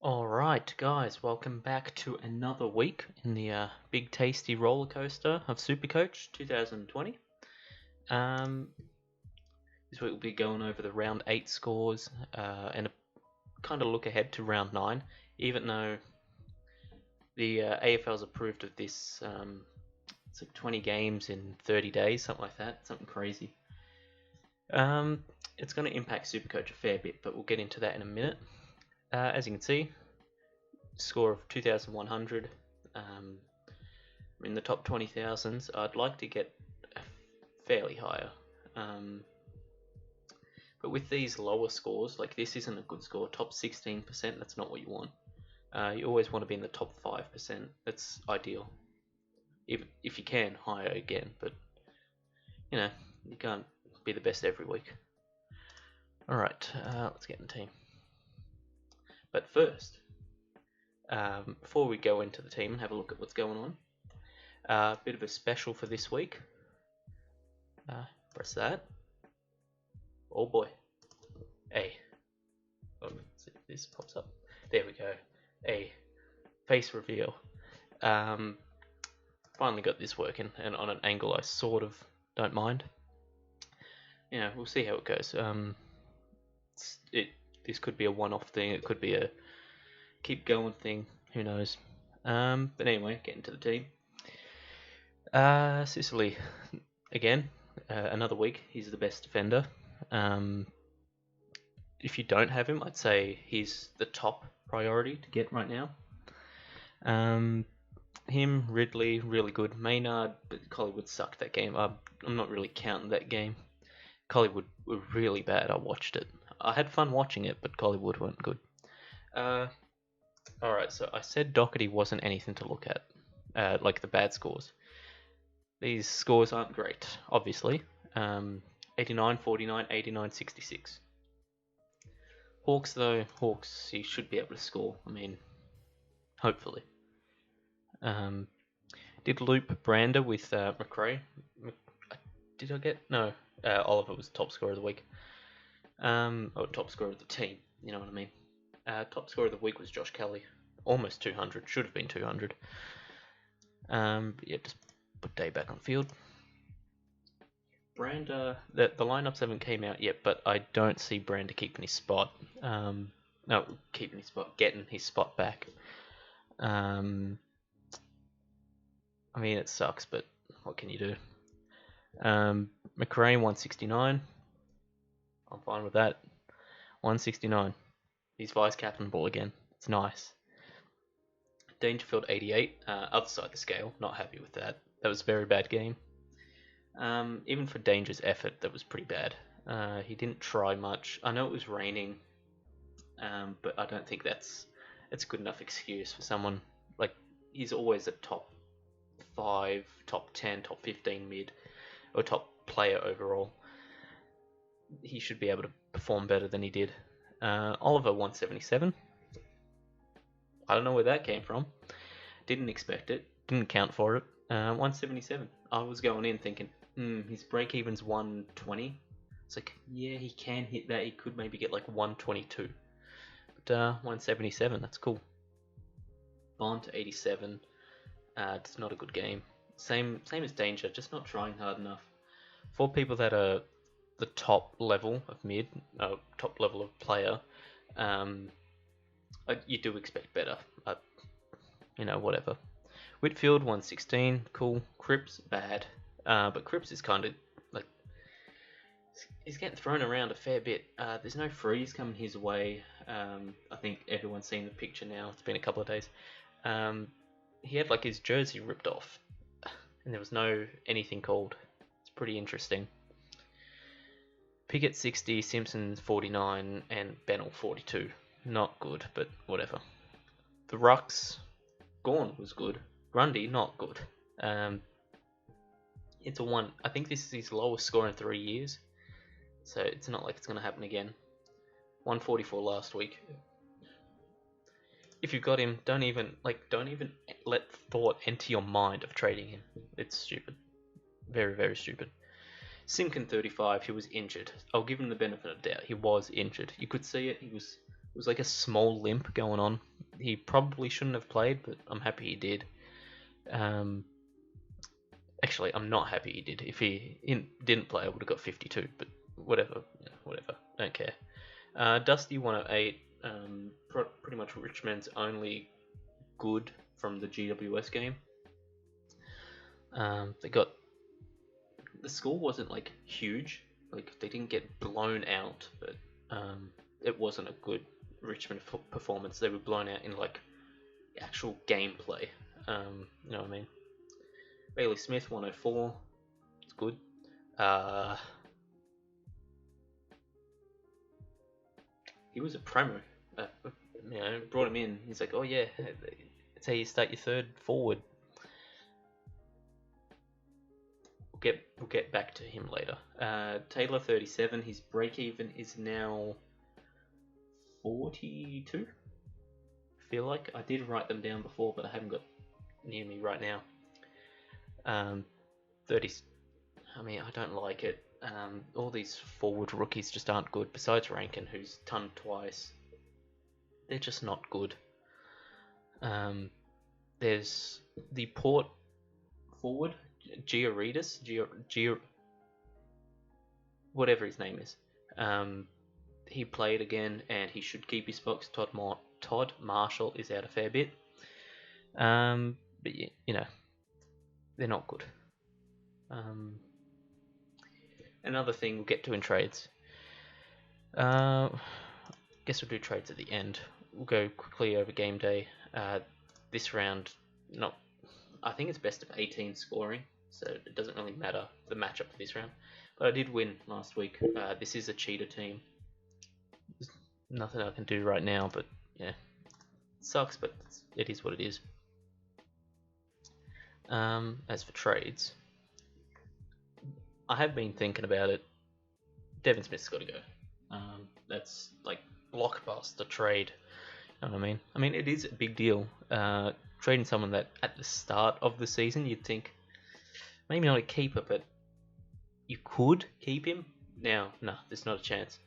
Alright, guys, welcome back to another week in the big tasty roller coaster of Supercoach 2020. Um, this week we'll be going over the round 8 scores and kind of look ahead to round 9, even though the AFL's approved of this. It's like 20 games in 30 days, something like that, something crazy. It's going to impact Supercoach a fair bit, but we'll get into that in a minute. As you can see, score of 2,100. In the top 20,000s. I'd like to get fairly higher. But with these lower scores, like this isn't a good score. Top 16%, that's not what you want. You always want to be in the top 5%. That's ideal. If you can, higher again. But, you can't be the best every week. Alright, let's get in the team. But first, before we go into the team and have a look at what's going on, a bit of a special for this week. Press that. Oh boy. A. Oh, let's see if this pops up. There we go. A. Face reveal. Finally got this working, and on an angle I sort of don't mind. We'll see how it goes. This could be a one-off thing. It could be a keep going thing. Who knows? But anyway, getting to the team. Sicily, again, another week. He's the best defender. If you don't have him, I'd say he's the top priority to get right now. Him, Ridley, really good. Maynard, but Collingwood sucked that game. I'm not really counting that game. Collingwood were really bad. I watched it. I had fun watching it, but Collingwood weren't good. Alright, so I said Doherty wasn't anything to look at, like the bad scores. These scores aren't great, obviously. 89, 49, 89, 66. Hawks, though, he should be able to score. I mean, hopefully. Did loop Brander with McRae. Did I get? No. Oliver was top scorer of the week. Or top scorer of the team, you know what I mean. Top scorer of the week was Josh Kelly. Almost 200. Should have been 200. But yeah, just put Day back on field. Brander, the lineups haven't came out yet, but I don't see Brander keeping his spot. Getting his spot back. I mean, it sucks, but what can you do? McRae 169. I'm fine with that. 169. He's vice captain ball again. It's nice. Dangerfield 88. Other side of the scale. Not happy with that. That was a very bad game. Even for Danger's effort, that was pretty bad. He didn't try much. I know it was raining, but I don't think that's a good enough excuse for someone. Like, he's always a top 5, top 10, top 15 mid, or top player overall. He should be able to perform better than he did. Oliver 177. I don't know where that came from. Didn't expect it. Didn't count for it. 177. I was going in thinking, his break even's 120. It's like, yeah, he can hit that. He could maybe get like 122. But 177, that's cool. Bond 87. It's not a good game. Same as Danger, just not trying hard enough. For people that are the top level of mid, top level of player, you do expect better. Whatever. Whitfield 116, cool. Cripps bad, but Cripps is kind of like he's getting thrown around a fair bit. There's no freeze coming his way. I think everyone's seen the picture now. It's been a couple of days. He had like his jersey ripped off, and there was no anything called. It's pretty interesting. Pickett 60, Simpson 49, and Bennell 42. Not good, but whatever. The Rucks, Gorn was good. Grundy, not good. It's a 1. I think this is his lowest score in 3 years. So it's not like it's going to happen again. 144 last week. If you've got him, don't even let thought enter your mind of trading him. It's stupid. Very, very stupid. Simkin 35, he was injured. I'll give him the benefit of the doubt. He was injured. You could see it. He was was like a small limp going on. He probably shouldn't have played, but I'm happy he did. Actually, I'm not happy he did. If he didn't play, I would have got 52. But whatever, whatever. Don't care. Dusty 108. Pretty much Richmond's only good from the GWS game. They got the score wasn't like huge. Like they didn't get blown out, but it wasn't a good Richmond performance. They were blown out in like actual gameplay. You know what I mean? Bailey Smith 104. It's good. He was a promo. You know, brought him in. He's like, oh yeah, that's how you start your third forward. We'll get back to him later. Taylor 37. His break even is now 42. I feel like I did write them down before, but I haven't got near me right now. 30. I mean, I don't like it. All these forward rookies just aren't good. Besides Rankin, who's tunned twice, they're just not good. There's the Port forward, Giaridis, whatever his name is. He played again, and he should keep his spots. Todd Marshall is out a fair bit. But you know, they're not good. Another thing we'll get to in trades. Guess we'll do trades at the end. We'll go quickly over game day. This round, I think it's best of 18 scoring, so it doesn't really matter the matchup for this round. But I did win last week. This is a cheater team. There's nothing I can do right now, but yeah, it sucks, but it is what it is. As for trades, I have been thinking about it. Devin Smith's got to go. That's like blockbuster trade. You know what I mean? I mean, it is a big deal. Trading someone that at the start of the season you'd think maybe not a keeper, but you could keep him. Now, no, there's not a chance.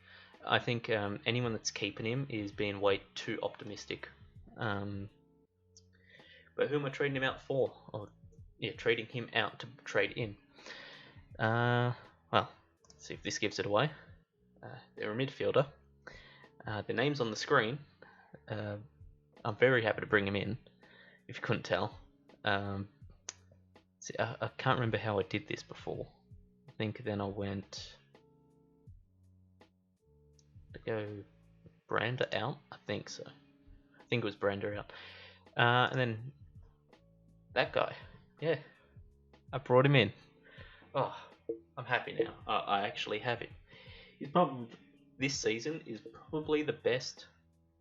I think anyone that's keeping him is being way too optimistic. But who am I trading him out for? Or yeah, trading him out to trade in. Well, let's see if this gives it away. They're a midfielder. Their name's on the screen. I'm very happy to bring him in, if you couldn't tell. See, I can't remember how I did this before. I think then I went to go Brander out. I think so. I think it was Brander out. And then that guy. Yeah, I brought him in. Oh, I'm happy now. I actually have him. This season is probably the best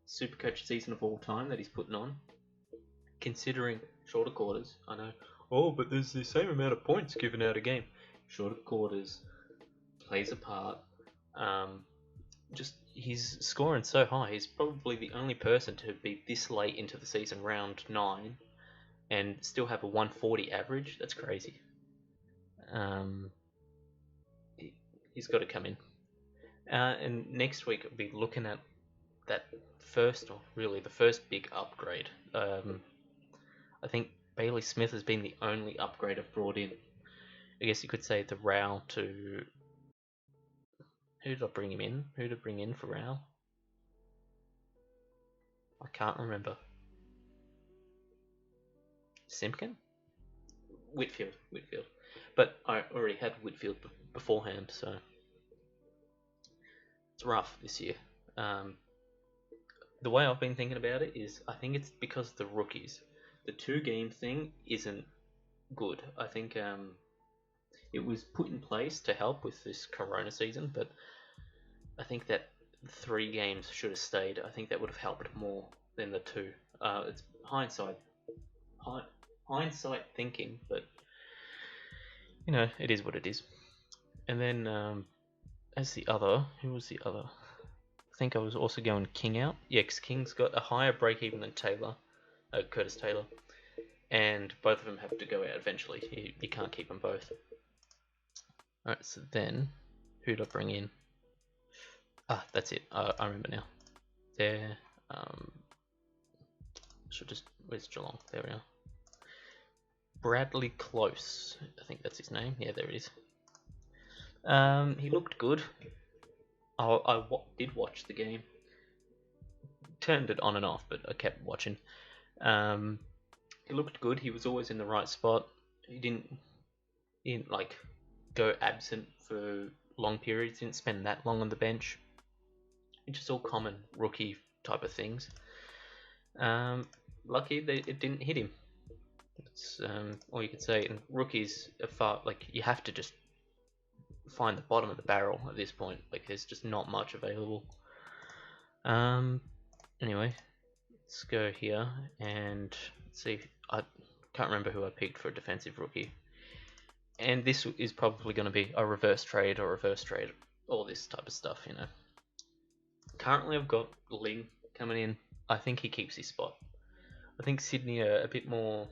Supercoach season of all time that he's putting on. Considering shorter quarters, I know. Oh, but there's the same amount of points given out a game. Shorter quarters plays a part. Just he's scoring so high. He's probably the only person to be this late into the season, round 9, and still have a 140 average. That's crazy. He's got to come in. And next week we'll be looking at that first, or really the first big upgrade. I think Bailey Smith has been the only upgrade I've brought in. I guess you could say the Rao to... Who did I bring him in? Who did I bring in for Rao? I can't remember. Simpkin? Whitfield. But I already had Whitfield beforehand, so... It's rough this year. The way I've been thinking about it is, I think it's because the rookies. The 2-game thing isn't good. I think it was put in place to help with this Corona season, but I think that 3 games should have stayed. I think that would have helped more than the 2. It's hindsight thinking, but you know, it is what it is. And then as the other, who was the other? I think I was also going King out. Yeah, because King's got a higher break even than Curtis Taylor. And both of them have to go out eventually. You can't keep them both. Alright, so then, who did I bring in? That's it. I remember now. There. Should just, where's Geelong? There we are. Bradley Close, I think that's his name. Yeah, there it is. He looked good. I did watch the game. Turned it on and off, but I kept watching. He looked good. He was always in the right spot. He didn't like go absent for long periods. Didn't spend that long on the bench. It's just all common rookie type of things. Lucky it didn't hit him. That's all you could say. And rookies are far, like, you have to just find the bottom of the barrel at this point. Like, there's just not much available. Anyway, let's go here and see. I can't remember who I picked for a defensive rookie. And this is probably going to be a reverse trade, all this type of stuff, you know. Currently, I've got Ling coming in. I think he keeps his spot. I think Sydney are a bit more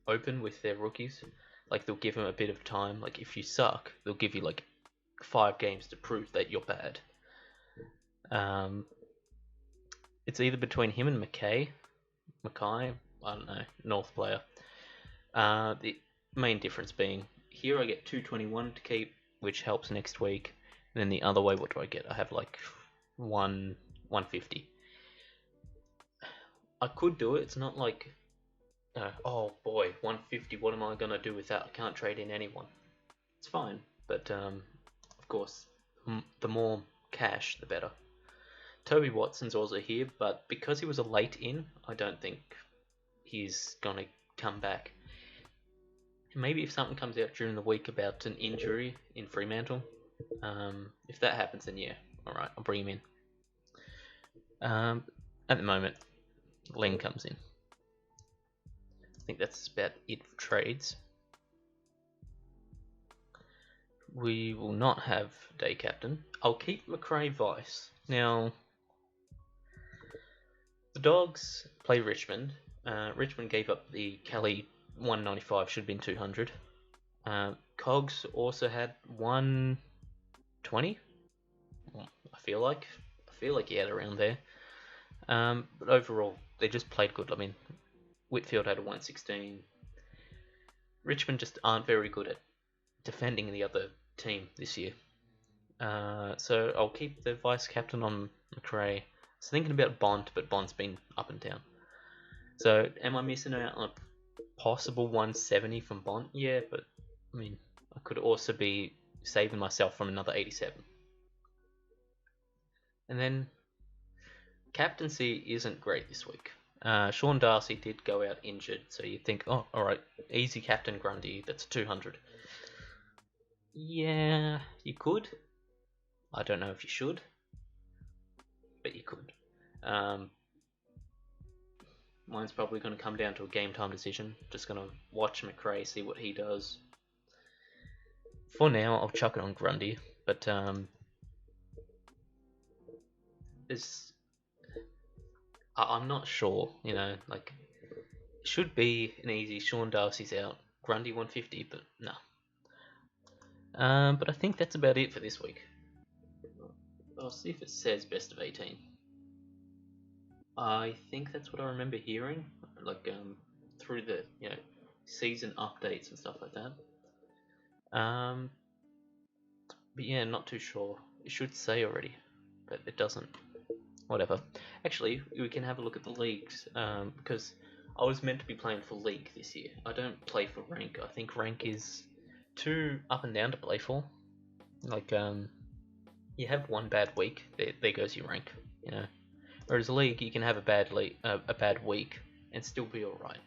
open with their rookies. Like, they'll give them a bit of time. Like, if you suck, they'll give you like 5 games to prove that you're bad. It's either between him and Mackay, I don't know, North player. The main difference being, here I get 221 to keep, which helps next week. And then the other way, what do I get? I have like 150. I could do it. It's not like, oh boy, 150. What am I gonna do with that? I can't trade in anyone. It's fine, but of course, the more cash, the better. Toby Watson's also here, but because he was a late in, I don't think he's gonna come back. Maybe if something comes out during the week about an injury in Fremantle, if that happens, then yeah, alright, I'll bring him in. At the moment, Ling comes in. I think that's about it for trades. We will not have day captain. I'll keep McRae vice. Now, the Dogs play Richmond. Richmond gave up the Kelly 195, should have been 200. Cogs also had 120. I feel like he had around there. But overall, they just played good. I mean, Whitfield had a 116. Richmond just aren't very good at defending the other team this year. So I'll keep the vice captain on McRae. I was thinking about Bond, but Bond's been up and down. So am I missing out on a possible 170 from Bond? Yeah, but I mean, I could also be saving myself from another 87. And then captaincy isn't great this week. Sean Darcy did go out injured, so you think, oh, alright, easy captain Grundy, that's 200. Yeah, you could. I don't know if you should, but you could. Mine's probably going to come down to a game time decision. Just going to watch McRae, see what he does. For now, I'll chuck it on Grundy, but I'm not sure, you know, like, it should be an easy Sean Darcy's out, Grundy 150, but no. But I think that's about it for this week. I'll see if it says best of 18. I think that's what I remember hearing, like, through the, you know, season updates and stuff like that. But yeah, not too sure. It should say already, but it doesn't. Whatever. Actually, we can have a look at the leagues, because I was meant to be playing for league this year. I don't play for rank. I think rank is too up and down to play for. Like, you have one bad week, there goes your rank, you know. Whereas league, you can have a bad week and still be alright.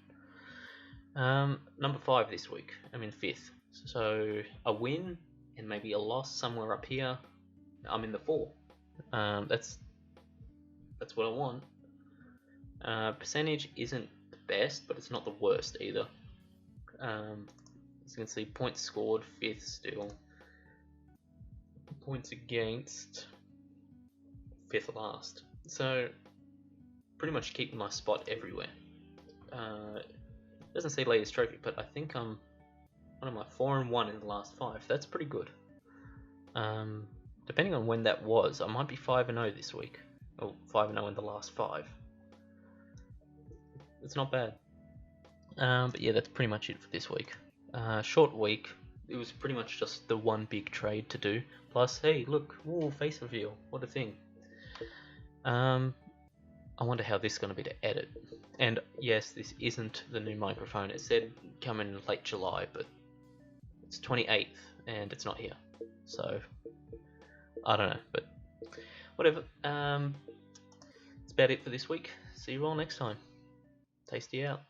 Number 5 this week. I'm in 5th. So a win and maybe a loss somewhere up here. I'm in the 4. That's what I want. Percentage isn't the best, but it's not the worst either. As you can see, points scored, 5th still. Points against, 5th last. So, pretty much keeping my spot everywhere. Doesn't say latest trophy, but I think I'm 4-1 in the last 5. That's pretty good. Depending on when that was, I might be 5-0 this week. Oh, 5-0 in the last 5. It's not bad. But yeah, that's pretty much it for this week. Short week. It was pretty much just the one big trade to do. Plus, hey, look, ooh, face reveal. What a thing. I wonder how this is going to be to edit. And yes, this isn't the new microphone. It said come in late July, but it's 28th and it's not here. So I don't know, but whatever. That's about it for this week. See you all next time. Tasty out.